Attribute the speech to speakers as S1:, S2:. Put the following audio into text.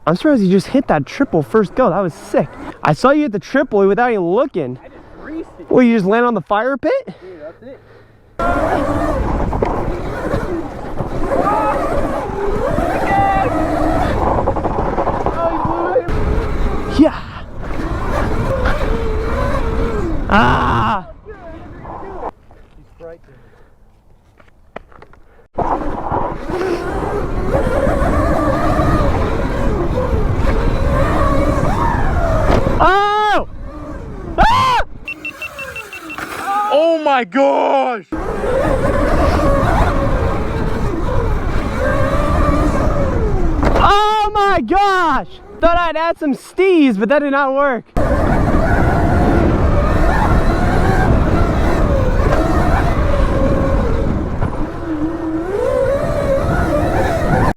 S1: I'm surprised you just hit that triple first go. That was sick. I saw you hit the triple without even looking.
S2: I just greased it.
S1: Well, you just land on the fire pit?
S2: Dude, that's it.
S1: Yeah. Ah.
S2: He's frightened.
S1: Oh! Ah!
S2: Oh my gosh!
S1: Oh my gosh! Thought I'd add some stees, but that did not work.